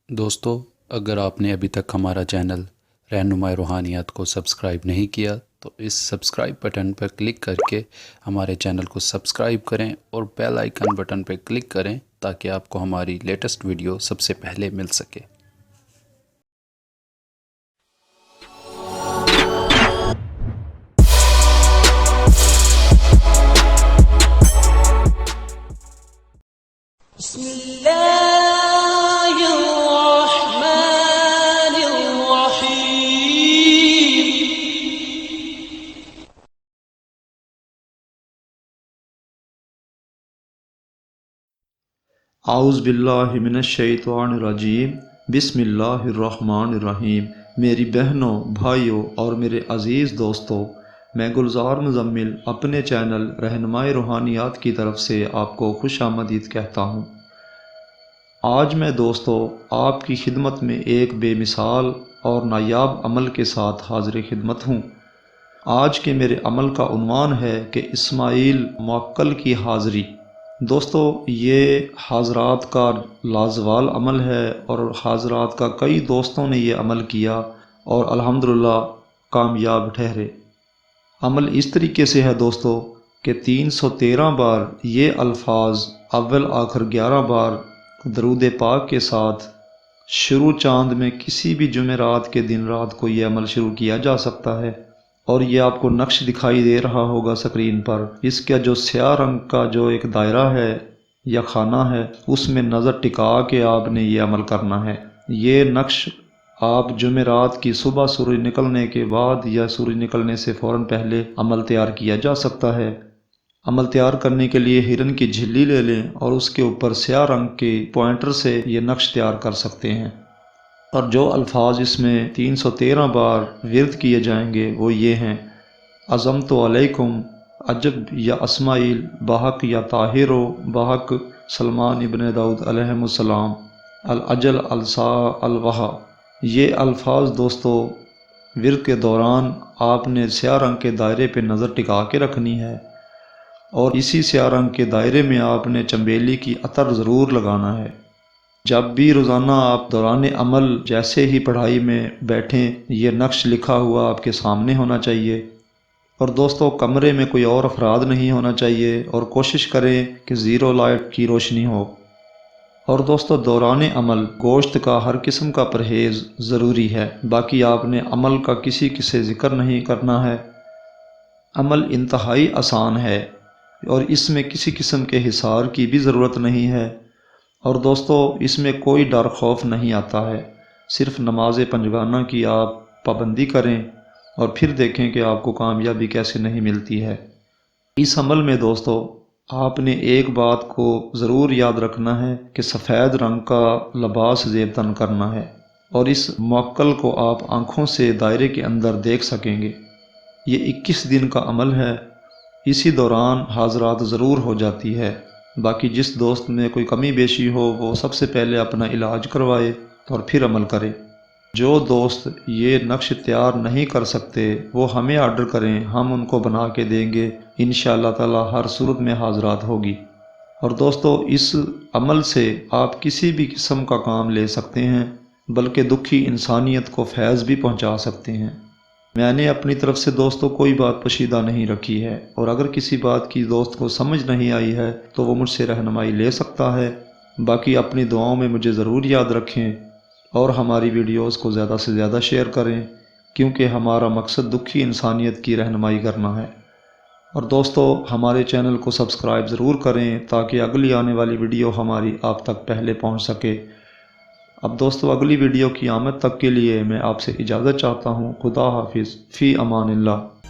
دوستو، اگر آپ نے ابھی تک ہمارا چینل رہنماء روحانیات کو سبسکرائب نہیں کیا تو اس سبسکرائب بٹن پر کلک کر کے ہمارے چینل کو سبسکرائب کریں اور بیل آئیکن بٹن پر کلک کریں تاکہ آپ کو ہماری لیٹسٹ ویڈیو سب سے پہلے مل سکے۔ بسم اللہ الرحمن الرحیم۔ اعوذ باللہ من الشیطان الرجیم، بسم اللہ الرحمن الرحیم۔ میری بہنوں، بھائیوں اور میرے عزیز دوستوں، میں گلزار مزمل اپنے چینل رہنماء-روحانیات کی طرف سے آپ کو خوش آمدید کہتا ہوں۔ آج میں دوستو آپ کی خدمت میں ایک بے مثال اور نایاب عمل کے ساتھ حاضر خدمت ہوں۔ آج کے میرے عمل کا عنوان ہے کہ اسماعیل موکل کی حاضری۔ دوستو، یہ حضرات کا لازوال عمل ہے اور حضرات کا کئی دوستوں نے یہ عمل کیا اور الحمدللہ کامیاب ٹھہرے۔ عمل اس طریقے سے ہے دوستو کہ 313 بار یہ الفاظ اول آخر 11 بار درود پاک کے ساتھ شروع چاند میں کسی بھی جمعرات کے دن رات کو یہ عمل شروع کیا جا سکتا ہے۔ اور یہ آپ کو نقش دکھائی دے رہا ہوگا اسکرین پر، اس کا جو سیاہ رنگ کا جو ایک دائرہ ہے یا خانہ ہے اس میں نظر ٹکا کے آپ نے یہ عمل کرنا ہے۔ یہ نقش آپ جمعرات کی صبح سورج نکلنے کے بعد یا سورج نکلنے سے فوراً پہلے عمل تیار کیا جا سکتا ہے۔ عمل تیار کرنے کے لیے ہرن کی جھلی لے لیں اور اس کے اوپر سیاہ رنگ کے پوائنٹر سے یہ نقش تیار کر سکتے ہیں۔ اور جو الفاظ اس میں 313 بار ورد کیے جائیں گے وہ یہ ہیں: عظمت علیکم، عجب یا اسماعیل، بحق یا طاہر و بحق سلمان ابن داؤد علیہ السلام، الاجل السا الوحا۔ یہ الفاظ دوستو ورد کے دوران آپ نے سیاہ رنگ کے دائرے پہ نظر ٹکا کے رکھنی ہے، اور اسی سیاہ رنگ کے دائرے میں آپ نے چنبیلی کی عطر ضرور لگانا ہے۔ جب بھی روزانہ آپ دوران عمل جیسے ہی پڑھائی میں بیٹھیں یہ نقش لکھا ہوا آپ کے سامنے ہونا چاہیے۔ اور دوستو کمرے میں کوئی اور افراد نہیں ہونا چاہیے اور کوشش کریں کہ زیرو لائٹ کی روشنی ہو۔ اور دوستو دوران عمل گوشت کا ہر قسم کا پرہیز ضروری ہے۔ باقی آپ نے عمل کا کسی سے ذکر نہیں کرنا ہے۔ عمل انتہائی آسان ہے اور اس میں کسی قسم کے حصار کی بھی ضرورت نہیں ہے۔ اور دوستو اس میں کوئی ڈر خوف نہیں آتا ہے، صرف نماز پنجگانہ کی آپ پابندی کریں اور پھر دیکھیں کہ آپ کو کامیابی کیسے نہیں ملتی ہے۔ اس عمل میں دوستو آپ نے ایک بات کو ضرور یاد رکھنا ہے کہ سفید رنگ کا لباس زیب تن کرنا ہے، اور اس موکل کو آپ آنکھوں سے دائرے کے اندر دیکھ سکیں گے۔ یہ 21 دن کا عمل ہے، اسی دوران حاضرات ضرور ہو جاتی ہے۔ باقی جس دوست میں کوئی کمی بیشی ہو وہ سب سے پہلے اپنا علاج کروائے اور پھر عمل کرے۔ جو دوست یہ نقش تیار نہیں کر سکتے وہ ہمیں آرڈر کریں، ہم ان کو بنا کے دیں گے، انشاءاللہ تعالی ہر صورت میں حاضرات ہوگی۔ اور دوستو اس عمل سے آپ کسی بھی قسم کا کام لے سکتے ہیں، بلکہ دکھی انسانیت کو فیض بھی پہنچا سکتے ہیں۔ میں نے اپنی طرف سے دوستو کوئی بات پوشیدہ نہیں رکھی ہے، اور اگر کسی بات کی دوست کو سمجھ نہیں آئی ہے تو وہ مجھ سے رہنمائی لے سکتا ہے۔ باقی اپنی دعاؤں میں مجھے ضرور یاد رکھیں اور ہماری ویڈیوز کو زیادہ سے زیادہ شیئر کریں، کیونکہ ہمارا مقصد دکھی انسانیت کی رہنمائی کرنا ہے۔ اور دوستو ہمارے چینل کو سبسکرائب ضرور کریں تاکہ اگلی آنے والی ویڈیو ہماری آپ تک پہلے پہنچ سکے۔ اب دوستو اگلی ویڈیو کی آمد تک کے لیے میں آپ سے اجازت چاہتا ہوں۔ خدا حافظ، فی امان اللہ۔